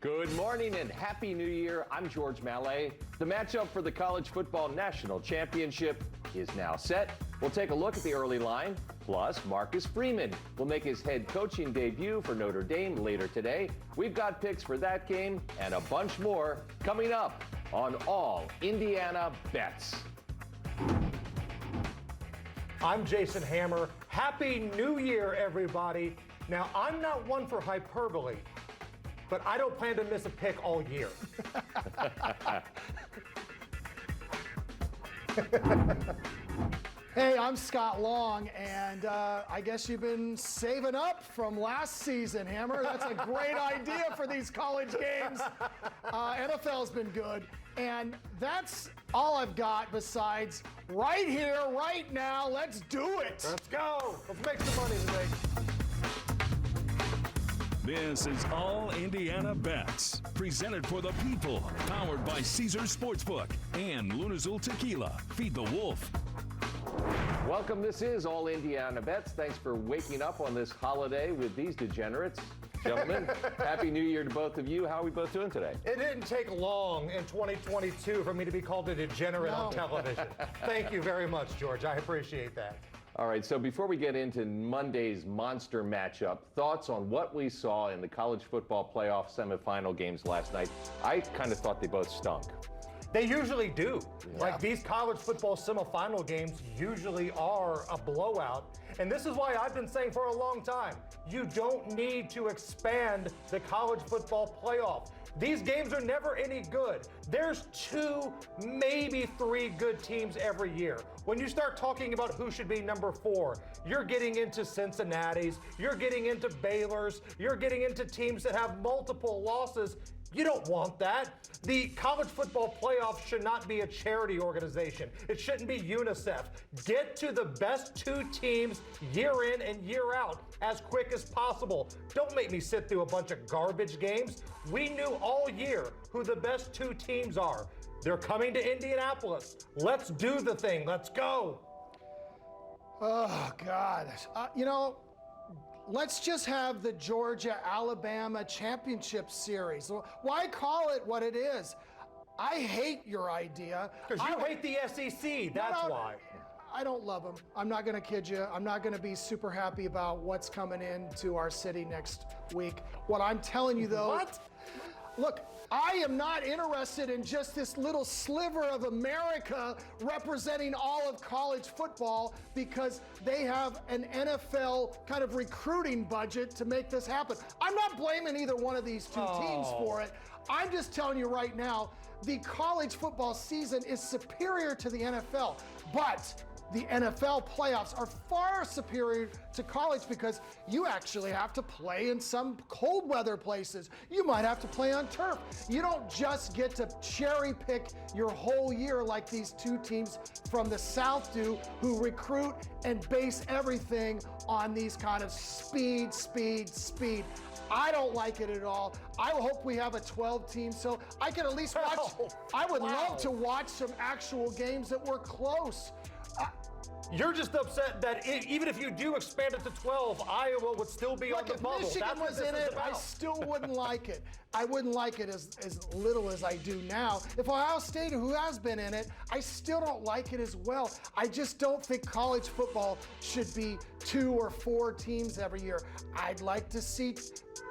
Good morning and Happy New Year. I'm George Mallet. The matchup for the College Football National Championship is now set. We'll take a look at the early line. Plus, Marcus Freeman will make his head coaching debut for Notre Dame later today. We've got picks for that game and a bunch more coming up on All Indiana Bets. I'm Jason Hammer. Happy New Year, everybody. Now, I'm not one for hyperbole, but I don't plan to miss a pick all year. Hey, I'm Scott Long, and I guess you've been saving up from last season, Hammer. That's a great idea for these college games. NFL's been good, and that's all I've got besides right here, right now. Let's do it. Let's go. Let's make some money today. This is All Indiana Bets, presented for the people, powered by Caesars Sportsbook and Lunazul Tequila. Feed the wolf. Welcome. This is All Indiana Bets. Thanks for waking up on this holiday with these degenerates. Gentlemen, Happy New Year to both of you. How are we both doing today? It didn't take long in 2022 for me to be called a degenerate on television. Thank you very much, George. I appreciate that. All right, so before we get into Monday's monster matchup, thoughts on what we saw in the college football playoff semifinal games last night. I kind of thought they both stunk. They usually do. Yeah. Like these college football semifinal games usually are a blowout. And this is why I've been saying for a long time, you don't need to expand the college football playoff. These games are never any good. There's 2, maybe 3 good teams every year. When you start talking about who should be number 4, you're getting into Cincinnati's, you're getting into Baylor's, you're getting into teams that have multiple losses. You don't want that. The college football playoff should not be a charity organization. It shouldn't be UNICEF. Get to the best 2 teams year in and year out as quick as possible. Don't make me sit through a bunch of garbage games. We knew all year who the best 2 teams are. They're coming to Indianapolis. Let's do the thing. Let's go. Oh, God. Let's just have the Georgia-Alabama championship series. Why call it what it is? I hate your idea. Because you hate the SEC, that's why. I don't love them. I'm not going to kid you. I'm not going to be super happy about what's coming into our city next week. What I'm telling you, though... What? Look, I am not interested in just this little sliver of America representing all of college football because they have an NFL kind of recruiting budget to make this happen. I'm not blaming either one of these 2 teams for it. I'm just telling you right now, the college football season is superior to the NFL, but the NFL playoffs are far superior to college because you actually have to play in some cold weather places. You might have to play on turf. You don't just get to cherry pick your whole year like these 2 teams from the South do, who recruit and base everything on these kind of speed. I don't like it at all. I hope we have a 12 team so I can at least watch. I would love to watch some actual games that were close. You're just upset that even if you do expand it to 12, Iowa would still be on the bubble. If Michigan was in it, I still wouldn't like it. I wouldn't like it as little as I do now. If Ohio State, who has been in it, I still don't like it as well. I just don't think college football should be 2 or 4 teams every year. I'd like to see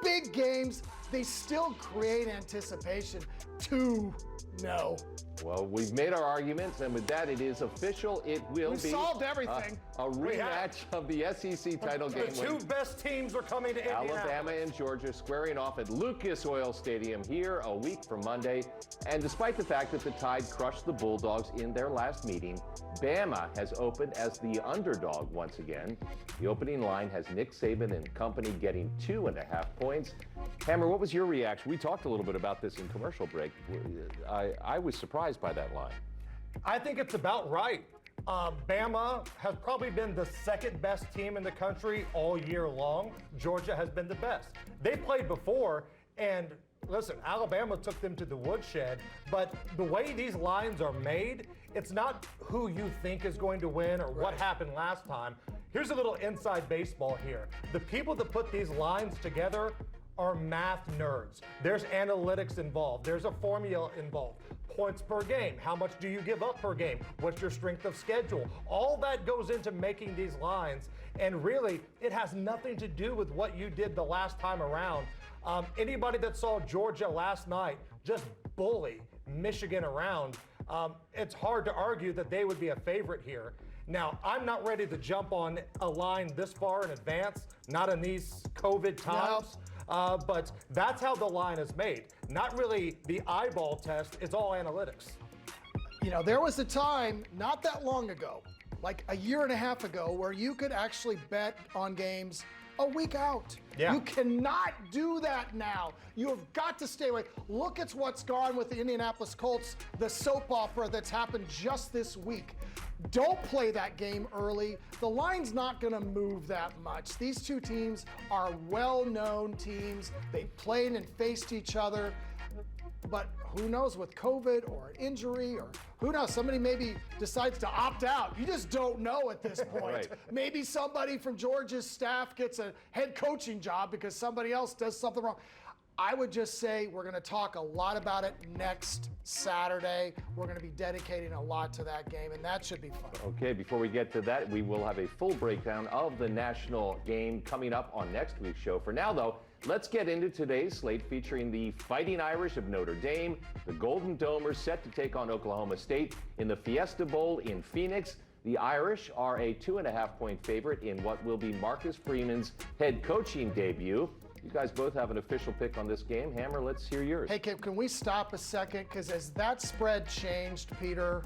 big games. They still create anticipation. 2, no. Well, we've made our arguments, and with that, it is official. It will be solved everything. A rematch of the SEC title game. The 2 best teams are coming to Indianapolis. Alabama and Georgia squaring off at Lucas Oil Stadium here a week from Monday. And despite the fact that the Tide crushed the Bulldogs in their last meeting, Bama has opened as the underdog once again. The opening line has Nick Saban and company getting 2.5 points. Hammer, what was your reaction? We talked a little bit about this in commercial break. I was surprised by that line. I think it's about right. Bama has probably been the 2nd best team in the country all year long. Georgia has been the best. They played before, and listen, Alabama took them to the woodshed, but the way these lines are made, it's not who you think is going to win or what happened last time. Here's a little inside baseball here. The people that put these lines together are math nerds. There's analytics involved. There's a formula involved. Points per game. How much do you give up per game? What's your strength of schedule? All that goes into making these lines. And really, it has nothing to do with what you did the last time around. Anybody that saw Georgia last night just bully Michigan around, it's hard to argue that they would be a favorite here. Now, I'm not ready to jump on a line this far in advance, not in these COVID times. But that's how the line is made. Not really the eyeball test, it's all analytics. You know, there was a time not that long ago, like a year and a half ago, where you could actually bet on games a week out. Yeah. You cannot do that now. You have got to stay away. Look at what's gone with the Indianapolis Colts, the soap opera that's happened just this week. Don't play that game early. The line's not going to move that much. These two teams are well-known teams. They played and faced each other. But who knows, with COVID or injury or who knows, somebody maybe decides to opt out. You just don't know at this point. Right. Maybe somebody from Georgia's staff gets a head coaching job because somebody else does something wrong. I would just say we're going to talk a lot about it next Saturday. We're going to be dedicating a lot to that game, and that should be fun. Okay, before we get to that, we will have a full breakdown of the national game coming up on next week's show. For now, though, let's get into today's slate featuring the Fighting Irish of Notre Dame. The Golden Domers set to take on Oklahoma State in the Fiesta Bowl in Phoenix. The Irish are a 2.5-point favorite in what will be Marcus Freeman's head coaching debut. You guys both have an official pick on this game. Hammer, let's hear yours. Hey, can we stop a second? Because as that spread changed, Peter,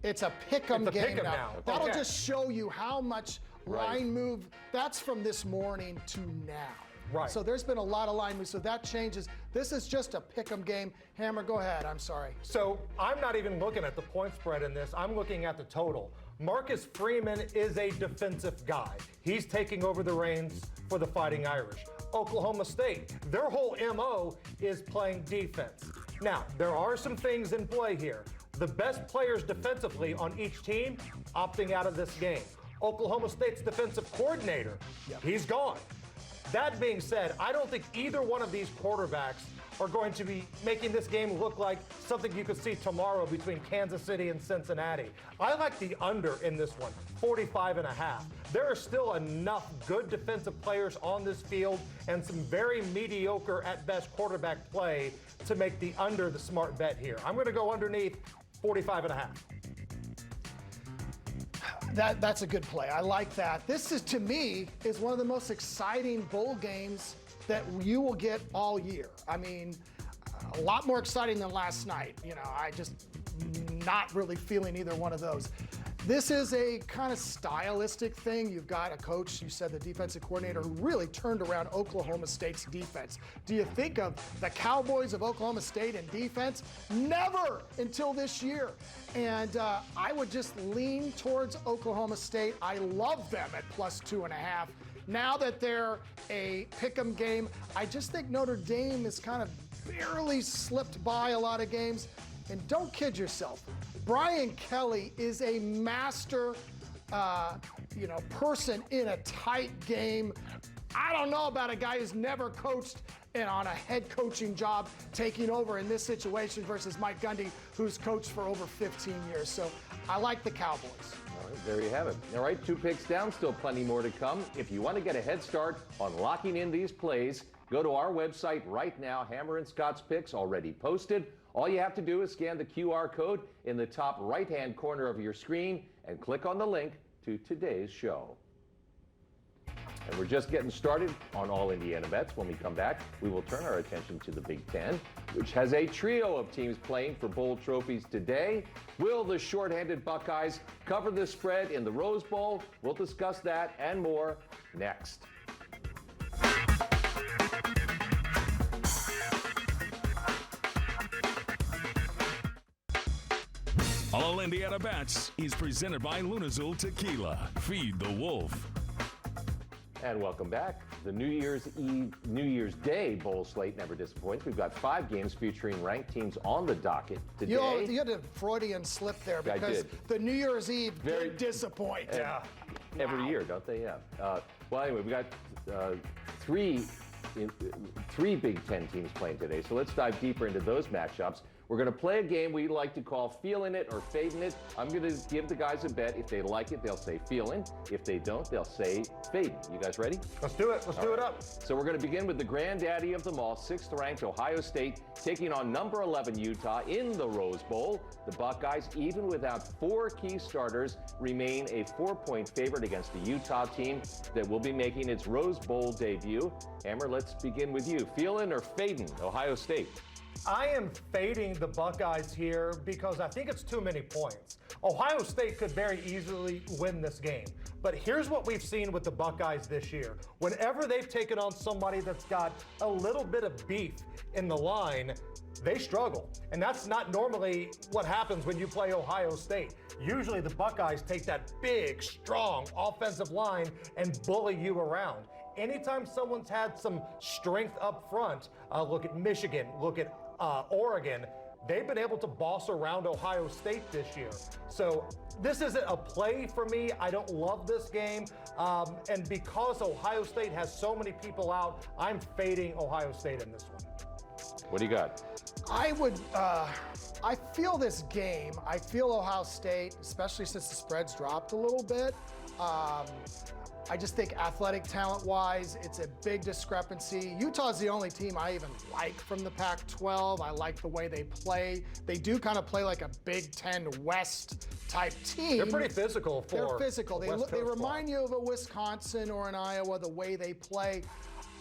it's a pick'em game now. That'll just show you how much line move. That's from this morning to now. Right. So there's been a lot of line moves, so that changes. This is just a pick'em game. Hammer, go ahead. I'm sorry. So I'm not even looking at the point spread in this. I'm looking at the total. Marcus Freeman is a defensive guy. He's taking over the reins for the Fighting Irish. Oklahoma State, their whole MO is playing defense. Now, there are some things in play here. The best players defensively on each team opting out of this game. Oklahoma State's defensive coordinator, he's gone. That being said, I don't think either one of these quarterbacks are going to be making this game look like something you could see tomorrow between Kansas City and Cincinnati. I like the under in this one, 45.5. There are still enough good defensive players on this field and some very mediocre at best quarterback play to make the under the smart bet here. I'm going to go underneath 45.5. That's a good play. I like that. This is, to me, is one of the most exciting bowl games that you will get all year. I mean, a lot more exciting than last night. You know, I just not really feeling either one of those. This is a kind of stylistic thing. You've got a coach, you said the defensive coordinator, who really turned around Oklahoma State's defense. Do you think of the Cowboys of Oklahoma State in defense? Never until this year. And I would just lean towards Oklahoma State. I love them at +2.5. Now that they're a pick'em game, I just think Notre Dame has kind of barely slipped by a lot of games. And don't kid yourself. Brian Kelly is a master, person in a tight game. I don't know about a guy who's never coached and on a head coaching job taking over in this situation versus Mike Gundy, who's coached for over 15 years. So I like the Cowboys. All right, there you have it. All right, 2 picks down, still plenty more to come. If you want to get a head start on locking in these plays, go to our website right now. Hammer and Scott's picks already posted. All you have to do is scan the QR code in the top right-hand corner of your screen and click on the link to today's show. And we're just getting started on All Indiana Bets. When we come back, we will turn our attention to the Big Ten, which has a trio of teams playing for bowl trophies today. Will the shorthanded Buckeyes cover the spread in the Rose Bowl? We'll discuss that and more next. All Indiana Bets is presented by Lunazul Tequila. Feed the wolf. And welcome back. The New Year's Day bowl slate never disappoints. We've got 5 games featuring ranked teams on the docket today. You had a Freudian slip there because the New Year's Eve did disappoint. every year, don't they? Yeah. Well, anyway, we got three Big Ten teams playing today, so let's dive deeper into those matchups. We're going to play a game we like to call feeling it or fading it. I'm going to give the guys a bet. If they like it, they'll say feeling. If they don't, they'll say fading. You guys ready? Let's do it. Let's do it up. So we're going to begin with the granddaddy of them all, 6th-ranked Ohio State, taking on number 11 Utah in the Rose Bowl. The Buckeyes, even without 4 key starters, remain a 4-point favorite against the Utah team that will be making its Rose Bowl debut. Hammer, let's begin with you. Feeling or fading Ohio State? I am fading the Buckeyes here because I think it's too many points. Ohio State could very easily win this game. But here's what we've seen with the Buckeyes this year. Whenever they've taken on somebody that's got a little bit of beef in the line, they struggle. And that's not normally what happens when you play Ohio State. Usually the Buckeyes take that big, strong offensive line and bully you around. Anytime someone's had some strength up front, look at Michigan, look at Oregon, they've been able to boss around Ohio State this year. So this isn't a play for me. I don't love this game. And because Ohio State has so many people out, I'm fading Ohio State in this one. What do you got? I feel this game. I feel Ohio State, especially since the spread's dropped a little bit. I just think athletic talent-wise, it's a big discrepancy. Utah's the only team I even like from the Pac-12. I like the way they play. They do kind of play like a Big Ten West type team. They're pretty physical. They're physical. They remind you of a Wisconsin or an Iowa, the way they play.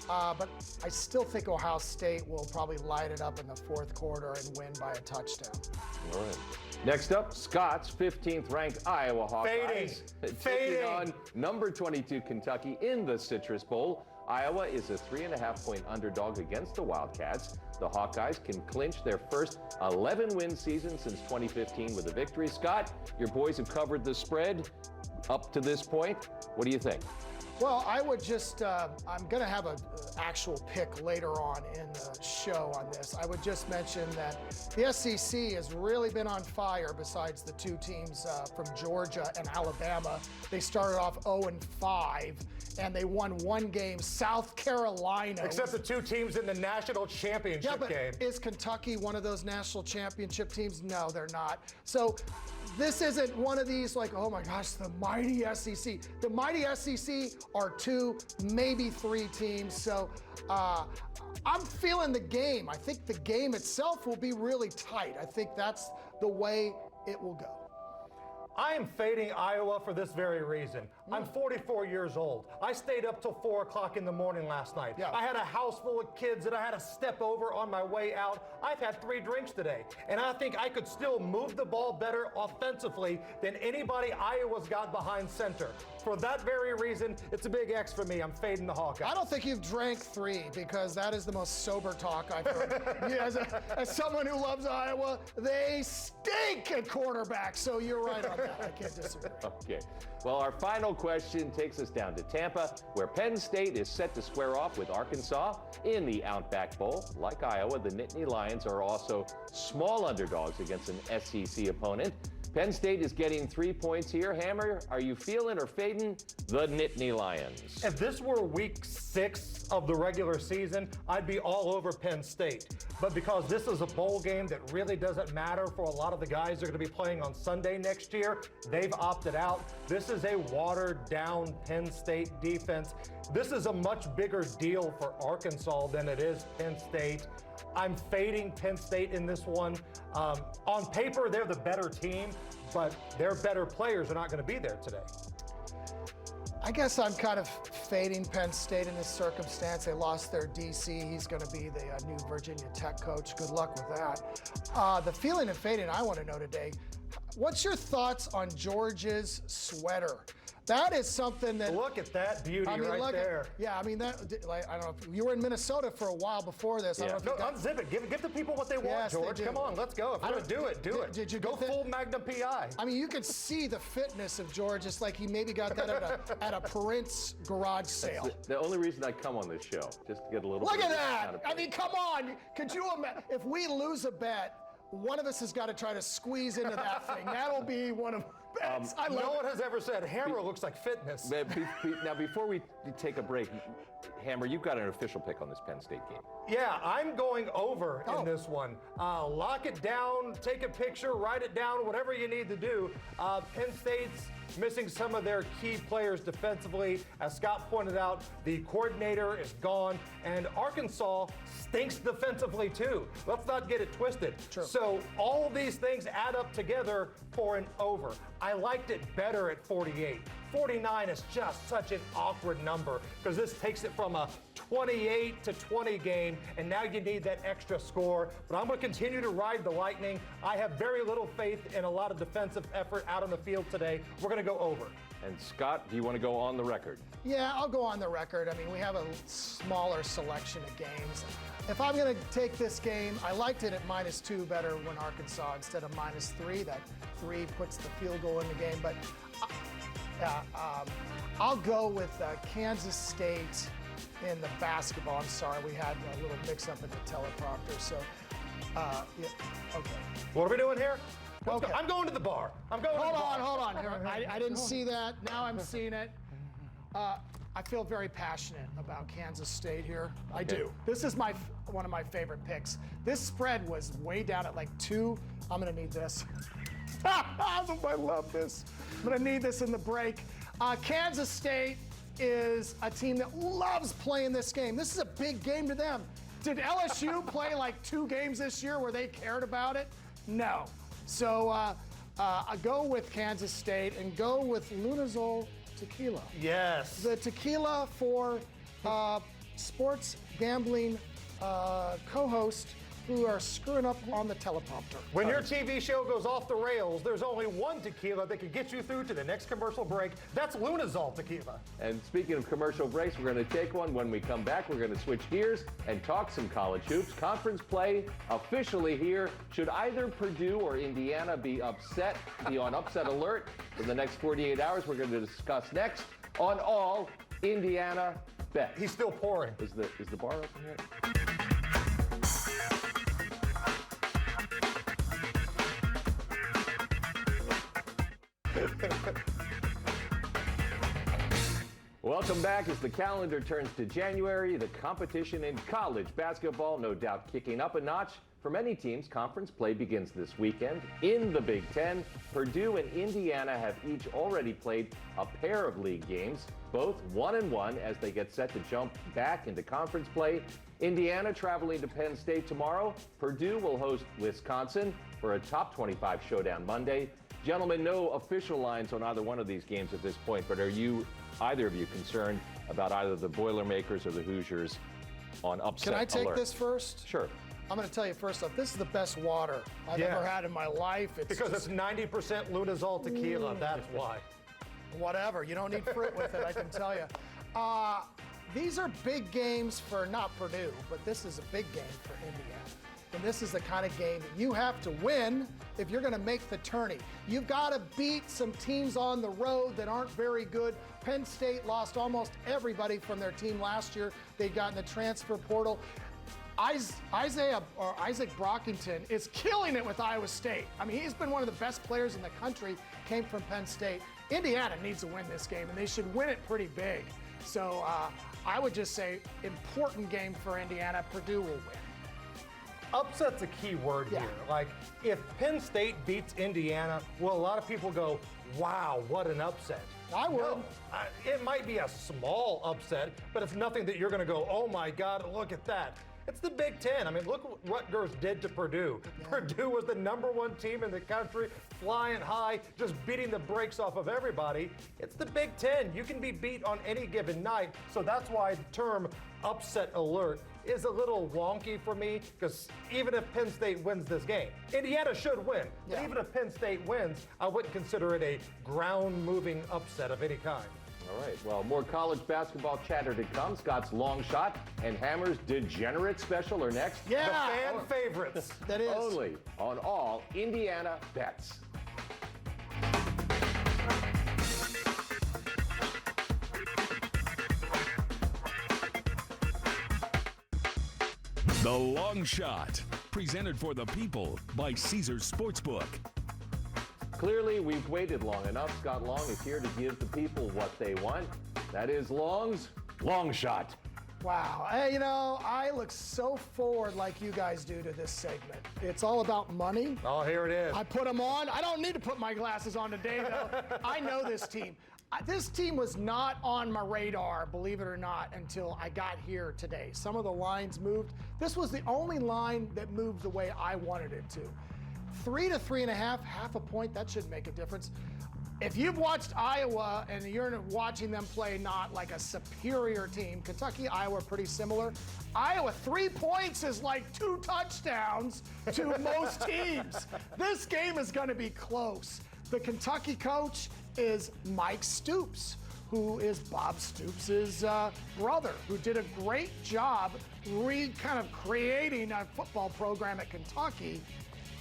But I still think Ohio State will probably light it up in the 4th quarter and win by a touchdown. All right. Next up, Scott's 15th-ranked Iowa Hawkeyes taking on number 22 Kentucky in the Citrus Bowl. Iowa is a 3.5-point underdog against the Wildcats. The Hawkeyes can clinch their first 11-win season since 2015 with a victory. Scott, your boys have covered the spread up to this point. What do you think? Well, I would just, I'm going to have an actual pick later on in the show on this. I would just mention that the SEC has really been on fire besides the 2 teams from Georgia and Alabama. They started off 0-5, and they won 1 game. South Carolina. Except the 2 teams in the national championship game. Is Kentucky one of those national championship teams? No, they're not. So this isn't one of these like, oh my gosh, the mighty SEC. The mighty SEC are 2, maybe 3 teams. So I'm feeling the game. I think the game itself will be really tight. I think that's the way it will go. I am fading Iowa for this very reason. I'm 44 years old. I stayed up till 4 o'clock in the morning last night. Yeah. I had a house full of kids that I had to step over on my way out. I've had 3 drinks today, and I think I could still move the ball better offensively than anybody Iowa's got behind center. For that very reason, it's a big X for me. I'm fading the Hawkeyes. I don't think you've drank 3 because that is the most sober talk I've heard. As someone who loves Iowa, they stink at quarterback, so you're right on that. I can't disagree. Okay. Well, our final question takes us down to Tampa, where Penn State is set to square off with Arkansas in the Outback Bowl. Like Iowa, the Nittany Lions are also small underdogs against an SEC opponent. Penn State is getting 3 points here. Hammer, are you feeling or fading the Nittany Lions? If this were week 6 of the regular season, I'd be all over Penn State. But because this is a bowl game that really doesn't matter for a lot of the guys that are going to be playing on Sunday next year, they've opted out. This is a watered-down Penn State defense. This is a much bigger deal for Arkansas than it is Penn State. I'm fading Penn State in this one. On paper, they're the better team, but their better players are not going to be there today. I guess I'm kind of fading Penn State in this circumstance. They lost their DC. He's going to be the new Virginia Tech coach. Good luck with that. The feeling of fading I want to know today, what's your thoughts on George's sweater? That is something that... Look at that beauty right there. Yeah, I mean, that. Like, I don't know. You were in Minnesota for a while before this. Yeah. I don't know if you unzip it. Give the people what they want, Yes, George. they do. Come on, let's go. If you're going to do it. Did you go get that? full Magnum PI. I mean, you could see the fitness of George. It's like he maybe got that at a Prince garage sale. The only reason I come on this show, just to get a little Look bit at of that! kind of I mean, come on! Could you imagine if we lose a bet? One of us has got to try to squeeze into that thing. That'll be one of. bets. I love No it. one has ever said Hammer looks like fitness. Now, before we take a break, Hammer, you've got an official pick on this Penn State game. Yeah, I'm going over in this one. Lock it down, take a picture, write it down, whatever you need to do. Penn State's missing some of their key players defensively. As Scott pointed out, the coordinator is gone, and Arkansas stinks defensively too. Let's not get it twisted. True. So all these things add up together for an over. I liked it better at 48. 49 is just such an awkward number because this takes it from a 28 to 20 game, and now you need that extra score. But I'm going to continue to ride the Lightning. I have very little faith in a lot of defensive effort out on the field today. We're going to go over. And Scott, do you want to go on the record? Yeah, I'll go on the record. I mean, we have a smaller selection of games. If I'm going to take this game, I liked it at -2 better when Arkansas instead of -3. That 3 puts the field goal in the game. But I'll go with Kansas State in the basketball. I'm sorry, we had a little mix-up in the teleprompter. So, yeah, okay. What are we doing here? Let's Okay. go. I'm going to the bar. I'm going to the bar. Hold on. I didn't see that. Now I'm seeing it. I feel very passionate about Kansas State here. I do. This is one of my favorite picks. This spread was way down at like 2. I'm going to need this. I love this. I'm going to need this in the break. Kansas State is a team that loves playing this game. This is a big game to them. Did LSU play like 2 games this year where they cared about it? No. So I go with Kansas State and go with Lunazol tequila. Yes. The tequila for sports gambling co-host who are screwing up on the teleprompter. When your TV show goes off the rails, there's only one tequila that can get you through to the next commercial break. That's Lunazol tequila. And speaking of commercial breaks, we're going to take one. When we come back, we're going to switch gears and talk some college hoops. Conference play officially here. Should either Purdue or Indiana be on upset alert for the next 48 hours? We're going to discuss next on All Indiana Bets. He's still pouring. Is the bar open yet? Welcome back. As the calendar turns to January, the competition in college basketball no doubt kicking up a notch. For many teams, conference play begins this weekend. In the Big Ten, Purdue and Indiana have each already played a pair of league games, both 1-1 as they get set to jump back into conference play. Indiana traveling to Penn State tomorrow. Purdue will host Wisconsin for a top 25 showdown Monday. Gentlemen, no official lines on either one of these games at this point, but are either of you concerned about either the Boilermakers or the Hoosiers on upset alert? Can I take this first? Sure. I'm going to tell you first off, this is the best water I've ever had in my life. Because it's 90% Lunazol tequila, that's why. Whatever, you don't need fruit with it, I can tell you. These are big games for not Purdue, but this is a big game for Indiana. And this is the kind of game that you have to win if you're going to make the tourney. You've got to beat some teams on the road that aren't very good. Penn State lost almost everybody from their team last year. They got in the transfer portal. Isaac Brockington is killing it with Iowa State. I mean, he's been one of the best players in the country, came from Penn State. Indiana needs to win this game, and they should win it pretty big. So I would just say important game for Indiana. Purdue will win. Upset's a key word here. Like, if Penn State beats Indiana, will a lot of people go, wow, what an upset? I would. No, it might be a small upset, but it's nothing that you're going to go, oh my God, look at that. It's the Big Ten. I mean, look what Rutgers did to Purdue. Yeah. Purdue was the #1 team in the country, flying high, just beating the brakes off of everybody. It's the Big Ten. You can be beat on any given night, so that's why the term upset alert is a little wonky for me, because even if Penn State wins this game, Indiana should win. Yeah. But even if Penn State wins, I wouldn't consider it a ground-moving upset of any kind. All right, well, more college basketball chatter to come. Scott's long shot and Hammer's degenerate special are next. Yeah. The fan favorites. That is. Only on All Indiana Bets. The Long Shot, presented for the people by Caesars Sportsbook. Clearly, we've waited long enough. Scott Long is here to give the people what they want. That is Long's Long Shot. Wow. Hey, you know, I look so forward like you guys do to this segment. It's all about money. Oh, here it is. I put them on. I don't need to put my glasses on today, though. I know this team. This team was not on my radar, believe it or not, until I got here today. Some of the lines moved. This was the only line that moved the way I wanted it to. 3 to 3.5, half a point, that should make a difference. If you've watched Iowa and you're watching them play not like a superior team, Kentucky, Iowa, pretty similar. Iowa, 3 points is like 2 touchdowns to most teams. This game is going to be close. The Kentucky coach is Mike Stoops, who is Bob Stoops' brother, who did a great job kind of creating a football program at Kentucky.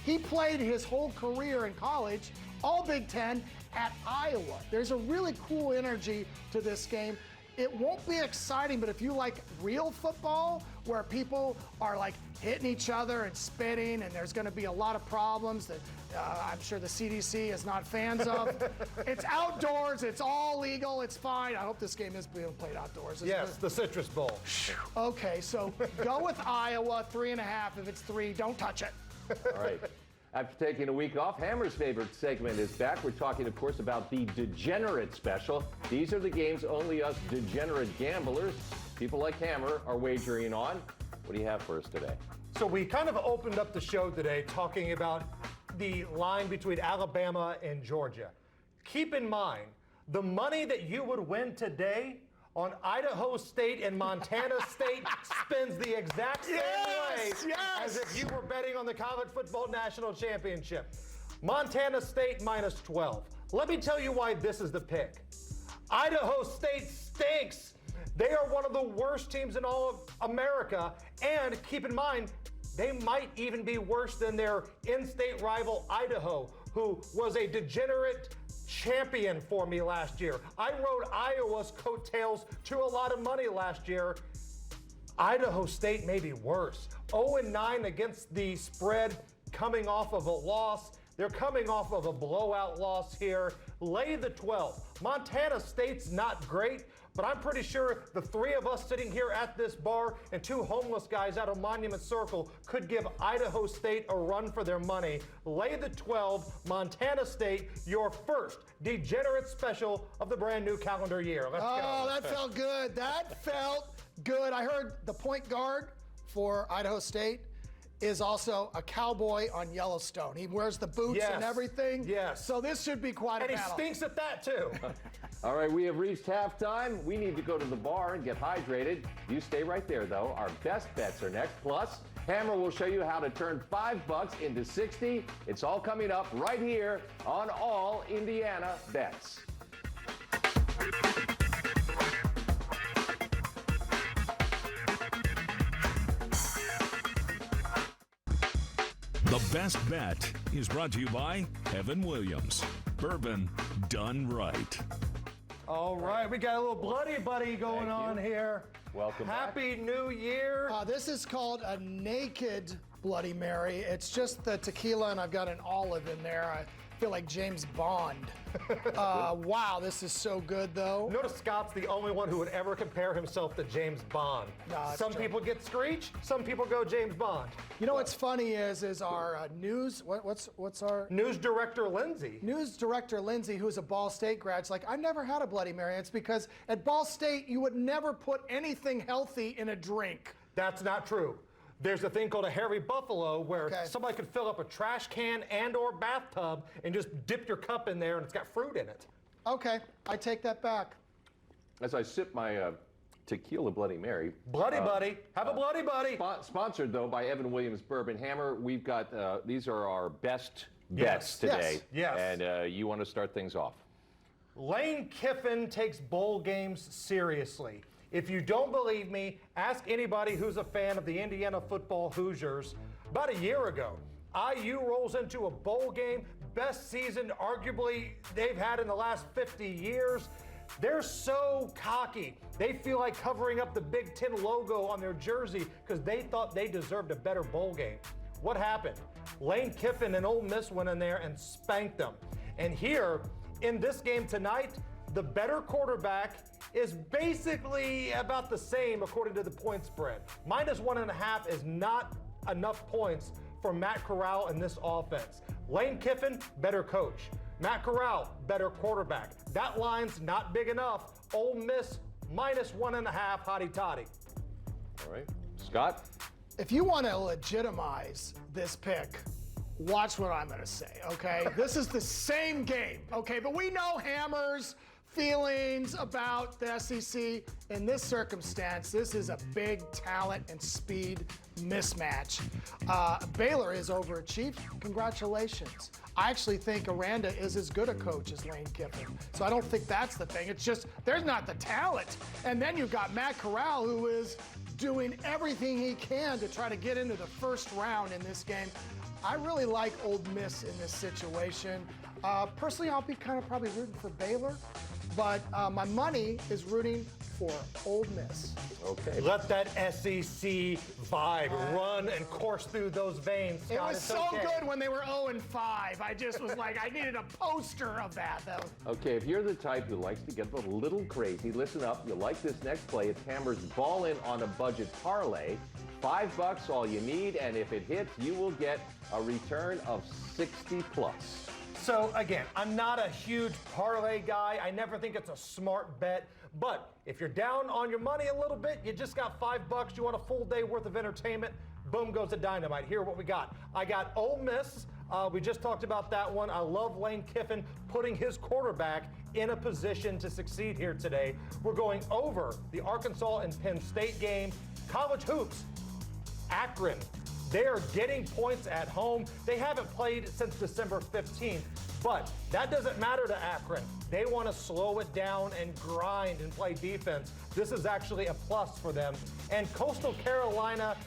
He played his whole career in college, all Big Ten, at Iowa. There's a really cool energy to this game. It won't be exciting, but if you like real football, where people are like hitting each other and spitting, and there's going to be a lot of problems that I'm sure the CDC is not fans of. It's outdoors, it's all legal, it's fine. I hope this game is being played outdoors. Yes, the Citrus Bowl. Okay, so go with Iowa, 3.5. If it's 3, don't touch it. All right. After taking a week off, Hammer's favorite segment is back. We're talking, of course, about the Degenerate special. These are the games only us degenerate gamblers, people like Hammer, are wagering on. What do you have for us today? So we kind of opened up the show today talking about the line between Alabama and Georgia. Keep in mind, the money that you would win today on Idaho State and Montana State spins the exact same way as if you were betting on the College Football National Championship. Montana State minus 12. Let me tell you why this is the pick. Idaho State stinks. They are one of the worst teams in all of America, and keep in mind, they might even be worse than their in-state rival Idaho, who was a degenerate champion for me last year. I rode Iowa's coattails to a lot of money last year. Idaho State may be worse. 0-9 against the spread, coming off of a loss. They're coming off of a blowout loss here. Lay the 12. Montana State's not great, but I'm pretty sure the 3 of us sitting here at this bar and 2 homeless guys out of Monument Circle could give Idaho State a run for their money. Lay the 12, Montana State, your first degenerate special of the brand new calendar year. Let's go. Oh, that felt good. That felt good. I heard the point guard for Idaho State is also a cowboy on Yellowstone. He wears the boots and everything. Yes. So this should be quite a battle. And he stinks at that too. All right, we have reached halftime. We need to go to the bar and get hydrated. You stay right there, though. Our best bets are next. Plus, Hammer will show you how to turn $5 into 60. It's all coming up right here on All Indiana Bets. The Best Bet is brought to you by Evan Williams. Bourbon done right. All right, we got a little bloody buddy going on here. Welcome Happy New Year. This is called a naked Bloody Mary. It's just the tequila, and I've got an olive in there. I feel like James Bond. Wow, this is so good, though. Notice Scott's the only one who would ever compare himself to James Bond. No, some true. people get Screech, some people go James Bond. You know what's funny is our news. What's our News director Lindsay. news director Lindsay, who's a Ball State grad? She's like, I've never had a Bloody Mary. It's because at Ball State you would never put anything healthy in a drink. That's not true. There's a thing called a hairy buffalo where somebody could fill up a trash can and or bathtub and just dip your cup in there and it's got fruit in it. Okay, I take that back. As I sip my tequila Bloody Mary. Bloody buddy. Have a bloody buddy. Sponsored, though, by Evan Williams Bourbon Hammer. We've got, these are our best bets today. Yes. And you want to start things off. Lane Kiffin takes bowl games seriously. If you don't believe me, ask anybody who's a fan of the Indiana football Hoosiers. About a year ago, IU rolls into a bowl game, best season arguably they've had in the last 50 years. They're so cocky. They feel like covering up the Big Ten logo on their jersey because they thought they deserved a better bowl game. What happened? Lane Kiffin and Ole Miss went in there and spanked them. And here in this game tonight, the better quarterback is basically about the same according to the point spread. -1.5 is not enough points for Matt Corral in this offense. Lane Kiffin, better coach. Matt Corral, better quarterback. That line's not big enough. Ole Miss -1.5, hotty toddy. All right. Scott? If you want to legitimize this pick, watch what I'm going to say, okay? This is the same game, okay? But we know Hammer's feelings about the SEC. In this circumstance, this is a big talent and speed mismatch. Baylor is overachieved. Congratulations. I actually think Aranda is as good a coach as Lane Kiffin. So I don't think that's the thing. It's just there's not the talent. And then you've got Matt Corral, who is doing everything he can to try to get into the first round in this game. I really like Ole Miss in this situation. Personally, I'll be kind of probably rooting for Baylor, but my money is rooting for Ole Miss. Okay. Let that SEC vibe run and course through those veins, Scott. It was it's so okay. good when they were 0-5. I just was like, I needed a poster of that, though. Okay, if you're the type who likes to get a little crazy, listen up. You'll like this next play. It's Hammer's Ball In on a Budget parlay. $5 all you need, and if it hits, you will get a return of 60 plus. So again, I'm not a huge parlay guy. I never think it's a smart bet. But if you're down on your money a little bit, you just got $5, you want a full day worth of entertainment, boom goes the dynamite. Here what we got. I got Ole Miss. We just talked about that one. I love Lane Kiffin putting his quarterback in a position to succeed here today. We're going over the Arkansas and Penn State game. College hoops, Akron. They are getting points at home. They haven't played since December 15th, but that doesn't matter to Akron. They want to slow it down and grind and play defense. This is actually a plus for them. And Coastal Carolina,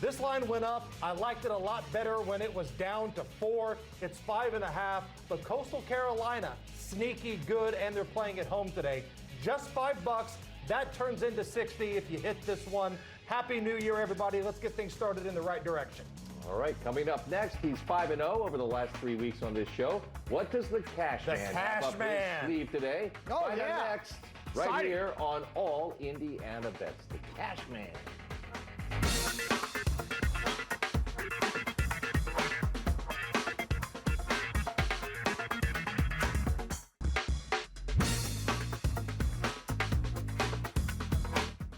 this line went up. I liked it a lot better when it was down to 4. It's 5.5, but Coastal Carolina, sneaky good, and they're playing at home today. Just $5. That turns into 60 if you hit this one. Happy New Year, everybody. Let's get things started in the right direction. All right, coming up next, he's 5-0 over the last 3 weeks on this show. What does the Cash Man have up his sleeve today? Oh, Find out yeah. next, right Exciting. here on All Indiana Bets. The Cash Man.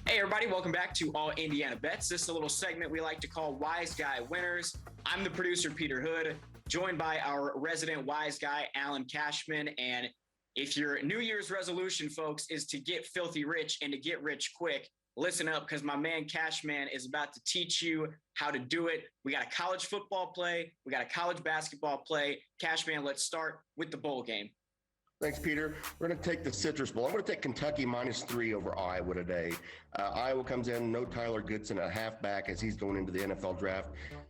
Hey everybody, welcome back to All Indiana Bets. This is a little segment we like to call Wise Guy Winners. I'm the producer, Peter Hood, joined by our resident Wise Guy, Alan Cashman. And if your New Year's resolution, folks, is to get filthy rich and to get rich quick, listen up, because my man Cashman is about to teach you how to do it. We got a college football play. We got a college basketball play. Cashman, let's start with the bowl game. Thanks, Peter. We're going to take the Citrus Bowl. I'm going to take Kentucky -3 over Iowa today. Iowa comes in, no Tyler Goodson at halfback as he's going into the NFL draft.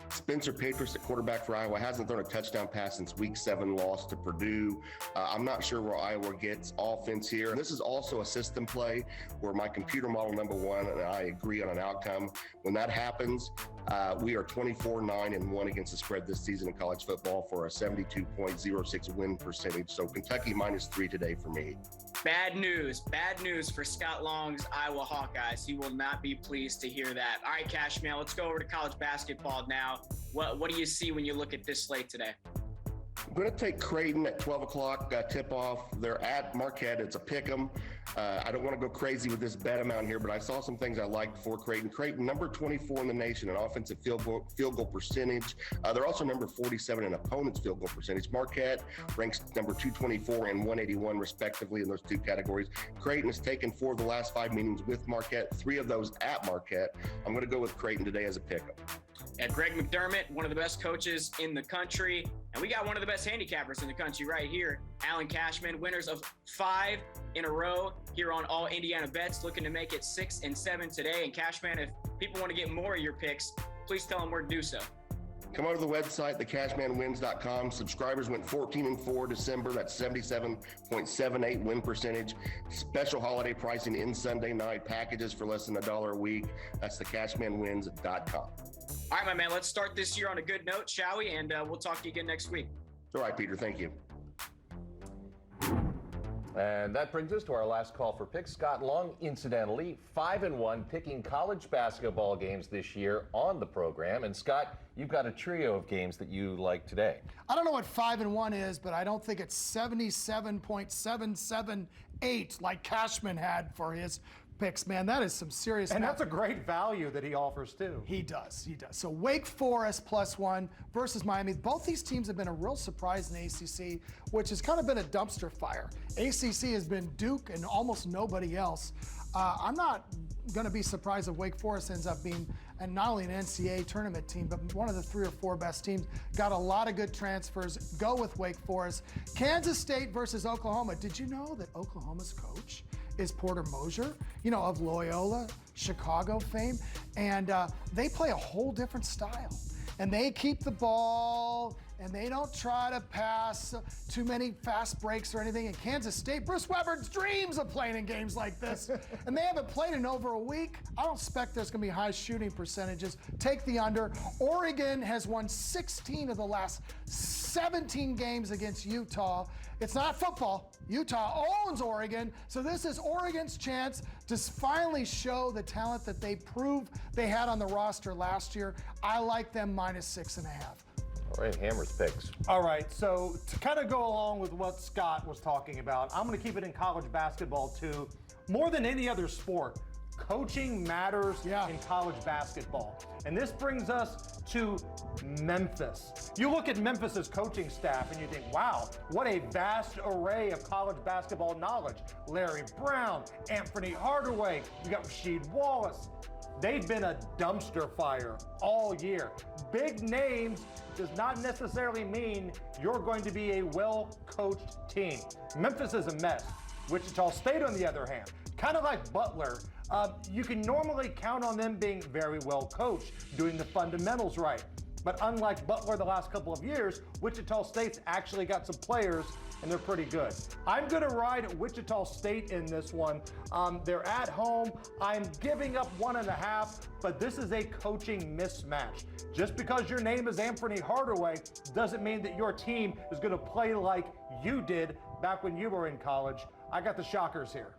Spencer Petras at quarterback for Iowa hasn't thrown a touchdown pass since week 7 loss to Purdue. I'm not sure where Iowa gets offense here. This is also a system play where my computer model number 1 and I agree on an outcome. When that happens, we are 24-9-1 against the spread this season in college football for a 72.06 win percentage. So Kentucky -3 today for me. Bad news for Scott Long's Iowa Hawkeyes. He will not be pleased to hear that. All right, Cashman, let's go over to college basketball now. What do you see when you look at this slate today? I'm going to take Creighton at 12 o'clock tip-off. They're at Marquette. It's a pick-em. I don't want to go crazy with this bet amount here, but I saw some things I liked for Creighton. Creighton, number 24 in the nation in offensive field goal percentage. They're also number 47 in opponent's field goal percentage. Marquette ranks number 224 and 181, respectively, in those two categories. Creighton has taken 4 of the last 5 meetings with Marquette, 3 of those at Marquette. I'm going to go with Creighton today as a pick-em. And Greg McDermott, one of the best coaches in the country. And we got one of the best handicappers in the country right here, Alan Cashman, winners of 5 in a row here on All Indiana Bets, looking to make it 6 and 7 today. And Cashman, if people want to get more of your picks, please tell them where to do so. Come over to the website, thecashmanwins.com. Subscribers went 14-4 December. That's 77.78 win percentage. Special holiday pricing in Sunday night packages for less than $1 a week. That's thecashmanwins.com. All right, my man, let's start this year on a good note, shall we? And we'll talk to you again next week. All right, Peter. Thank you. And that brings us to our last call for picks. Scott Long, incidentally, 5-1, picking college basketball games this year on the program. And Scott, you've got a trio of games that you like today. I don't know what 5-1 is, but I don't think it's 77.778 like Cashman had for his picks. Man, that is some serious. And that's a great value that he offers too. He does. So Wake Forest +1 versus Miami. Both these teams have been a real surprise in the ACC, which has kind of been a dumpster fire. ACC has been Duke and almost nobody else. I'm not going to be surprised if Wake Forest ends up being and not only an NCAA tournament team, but one of the 3 or 4 best teams. Got a lot of good transfers. Go with Wake Forest. Kansas State versus Oklahoma. Did you know that Oklahoma's coach is Porter Moser, of Loyola, Chicago fame? And they play a whole different style. And they keep the ball, and they don't try to pass too many fast breaks or anything. In Kansas State, Bruce Weber dreams of playing in games like this. And they haven't played in over a week. I don't expect there's going to be high shooting percentages. Take the under. Oregon has won 16 of the last 17 games against Utah. It's not football. Utah owns Oregon, so this is Oregon's chance to finally show the talent that they proved they had on the roster last year. I like them -6.5. All right, Hammer's picks. All right, so to kind of go along with what Scott was talking about, I'm going to keep it in college basketball too. More than any other sport, coaching matters in college basketball. And this brings us to Memphis. You look at Memphis's coaching staff and you think, wow, what a vast array of college basketball knowledge. Larry Brown, Anthony Hardaway, you got Rasheed Wallace. They've been a dumpster fire all year. Big names does not necessarily mean you're going to be a well-coached team. Memphis is a mess. Wichita State, on the other hand, kind of like Butler, you can normally count on them being very well coached, doing the fundamentals right. But unlike Butler the last couple of years, Wichita State's actually got some players, and they're pretty good. I'm going to ride Wichita State in this one. They're at home. I'm giving up 1.5, but this is a coaching mismatch. Just because your name is Anthony Hardaway doesn't mean that your team is going to play like you did back when you were in college. I got the Shockers here.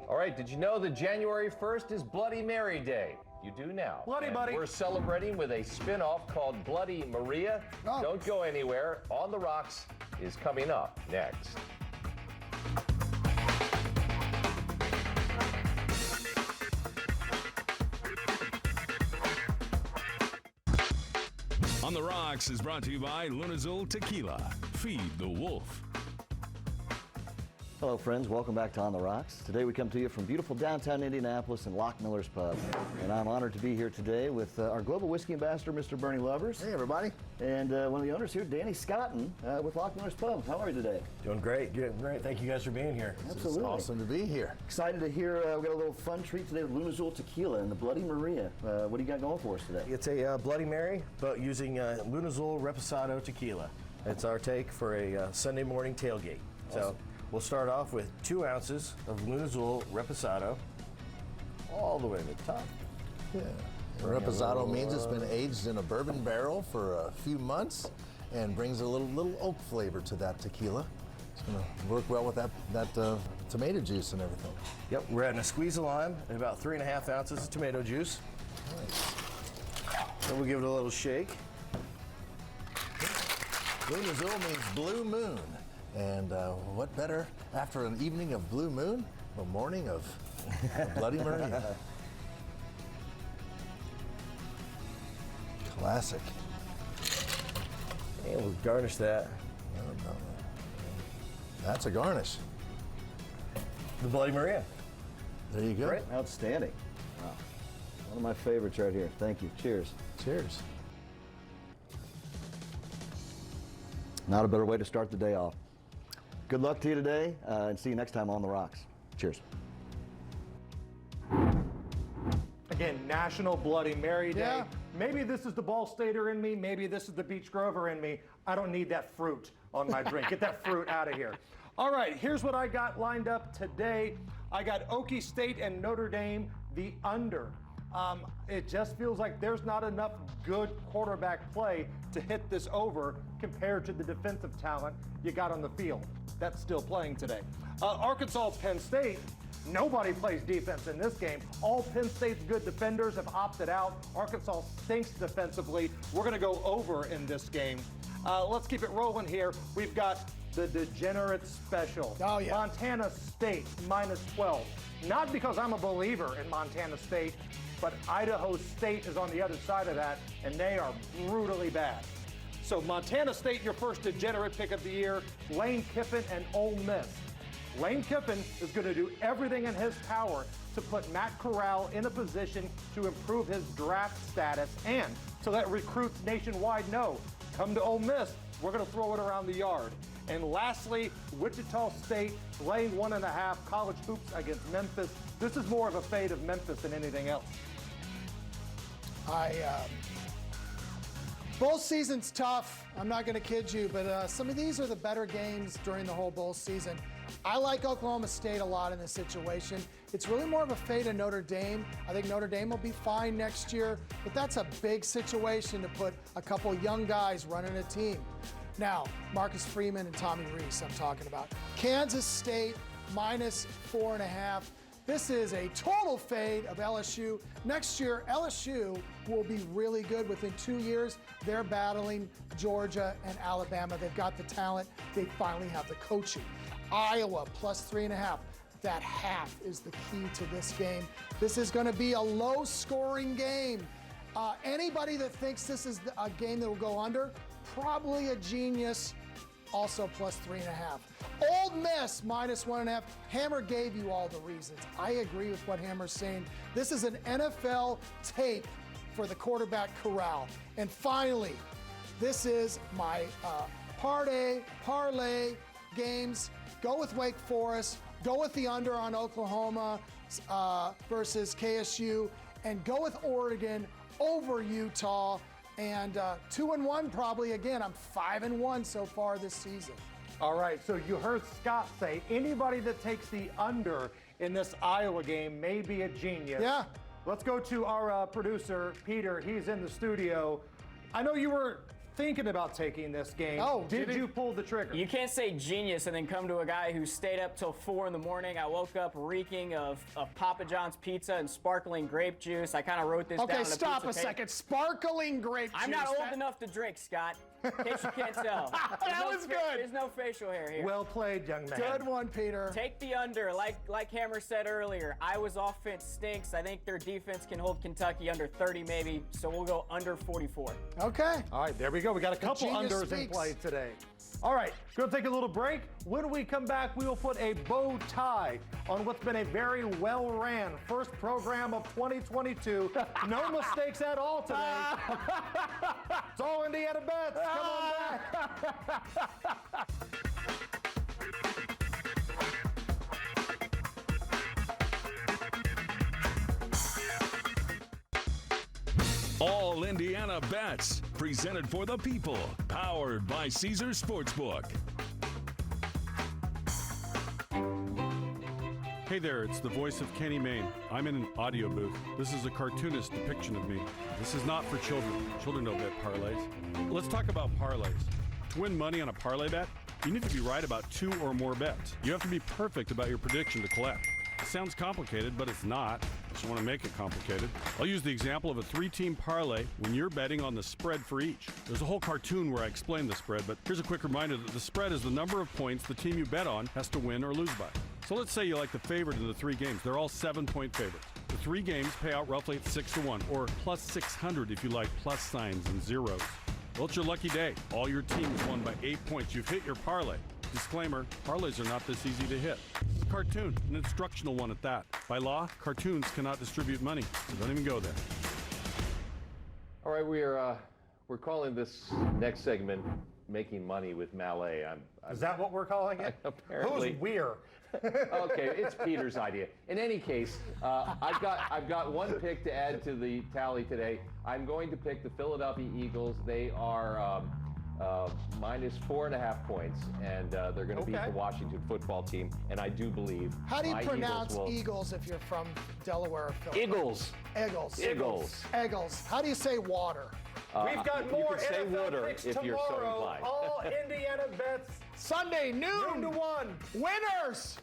All right, did you know that January 1st is Bloody Mary Day? You do now. Bloody Buddy. We're celebrating with a spin-off called Bloody Maria. Oh. Don't go anywhere. On the Rocks is coming up next. On the Rocks is brought to you by Lunazul Tequila. Feed the wolf. Hello friends, welcome back to On the Rocks. Today we come to you from beautiful downtown Indianapolis and Lock Miller's Pub. And I'm honored to be here today with our Global Whiskey Ambassador, Mr. Bernie Lovers. Hey everybody. And one of the owners here, Danny Scotton, with Lock Miller's Pub. How are you today? Doing great, great. Thank you guys for being here. Absolutely. It's awesome to be here. Excited to hear we got a little fun treat today with Lunazul Tequila and the Bloody Maria. What do you got going for us today? It's a Bloody Mary, but using Lunazul Reposado Tequila. It's our take for a Sunday morning tailgate. Awesome. So we'll start off with 2 ounces of Lunazul Reposado all the way to the top. Yeah. Reposado means it's been aged in a bourbon barrel for a few months and brings a little oak flavor to that tequila. It's going to work well with that tomato juice and everything. Yep, we're adding a squeeze of lime and about 3.5 ounces of tomato juice. Nice. Then we'll give it a little shake. Lunazul means blue moon. And what better after an evening of blue moon, a morning of Bloody Maria. Classic. And we'll garnish that. No. That's a garnish. The Bloody Maria. There you go. Great. Outstanding. Wow. One of my favorites right here. Thank you. Cheers. Cheers. Not a better way to start the day off. Good luck to you today, and see you next time on the Rocks. Cheers. Again, National Bloody Mary Day. Yeah. Maybe this is the Ball Stater in me. Maybe this is the Beach Grover in me. I don't need that fruit on my drink. Get that fruit out of here. All right, here's what I got lined up today. I got Okie State and Notre Dame, the under. It just feels like there's not enough good quarterback play to hit this over compared to the defensive talent you got on the field. that's still playing today. Arkansas, Penn State. Nobody plays defense in this game. All Penn State's good defenders have opted out. Arkansas stinks defensively. We're going to go over in this game. Let's keep it rolling here. We've got the Degenerate special. Oh, yeah. Montana State -12. Not because I'm a believer in Montana State, but Idaho State is on the other side of that, and they are brutally bad. So Montana State, your first Degenerate pick of the year, Lane Kiffin and Ole Miss. Lane Kiffin is going to do everything in his power to put Matt Corral in a position to improve his draft status and so that recruits nationwide know, come to Ole Miss, we're going to throw it around the yard. And lastly, Wichita State laying 1.5 college hoops against Memphis. This is more of a fade of Memphis than anything else. Bowl season's tough. I'm not going to kid you, but some of these are the better games during the whole bowl season. I like Oklahoma State a lot in this situation. It's really more of a fade of Notre Dame. I think Notre Dame will be fine next year, but that's a big situation to put a couple young guys running a team. Now, Marcus Freeman and Tommy Rees, I'm talking about. Kansas State -4.5. This is a total fade of LSU. Next year, LSU will be really good. Within 2 years, they're battling Georgia and Alabama. They've got the talent. They finally have the coaching. Iowa +3.5. That half is the key to this game. This is going to be a low-scoring game. Anybody that thinks this is a game that will go under, probably a genius. Also +3.5. Old Miss -1.5. Hammer gave you all the reasons. I agree with what Hammer's saying. This is an NFL tape for the quarterback Corral. And finally, this is my parlay games. Go with Wake Forest. Go with the under on Oklahoma versus KSU. And go with Oregon over Utah. And 2-1 probably. Again, I'm 5-1 so far this season. All right, so you heard Scott say anybody that takes the under in this Iowa game may be a genius. Yeah. Let's go to our producer, Peter. He's in the studio. I know you were thinking about taking this game. Oh, did you pull the trigger? You can't say genius and then come to a guy who stayed up till 4 in the morning. I woke up reeking of Papa John's pizza and sparkling grape juice. I kind of wrote this down. Okay, stop a second. Sparkling grape juice. I'm not old enough to drink, Scott. In case you can't tell. That was good. There's no facial hair here. Well played, young man. Good one, Peter. Take the under. Like Hammer said earlier, Iowa's offense stinks. I think their defense can hold Kentucky under 30 maybe, so we'll go under 44. Okay. All right, there we go. We got a couple unders in play today. All right, going to take a little break. When we come back, we will put a bow tie on what's been a very well-ran first program of 2022. No mistakes at all today. It's all Indiana Bets. Come on back. All Indiana Bets, presented for the people, powered by Caesars Sportsbook. Hey there, it's the voice of Kenny Mayne. I'm in an audio booth. This is a cartoonist depiction of me. This is not for children. Children don't bet parlays. Let's talk about parlays. To win money on a parlay bet, you need to be right about 2 or more bets. You have to be perfect about your prediction to collect. It sounds complicated, but it's not. I just want to make it complicated. I'll use the example of a 3-team parlay when you're betting on the spread for each. There's a whole cartoon where I explain the spread, but here's a quick reminder that the spread is the number of points the team you bet on has to win or lose by. So let's say you like the favorite in the 3 games. They're all 7-point favorites. The 3 games pay out roughly at 6-1, or plus 600 if you like plus signs and zeros. Well, it's your lucky day. All your teams won by 8 points. You've hit your parlay. Disclaimer, parlays are not this easy to hit. It's a cartoon, an instructional one at that. By law, cartoons cannot distribute money, so don't even go there. All right, we're calling this next segment "Making Money with Mallet." Is that what we're calling it? Apparently. Who's we're? Okay, it's Peter's idea. In any case, I've got one pick to add to the tally today. I'm going to pick the Philadelphia Eagles. They are minus 4.5 points, and they're going to beat the Washington football team. And I do believe. How do you pronounce Eagles if you're from Delaware or Philadelphia? Eagles. Eagles. Eagles. Eagles. How do you say water? We've got more you can say NFL water picks if you're so tomorrow, inclined. all All Indiana bets Sunday, noon to 1. Winners!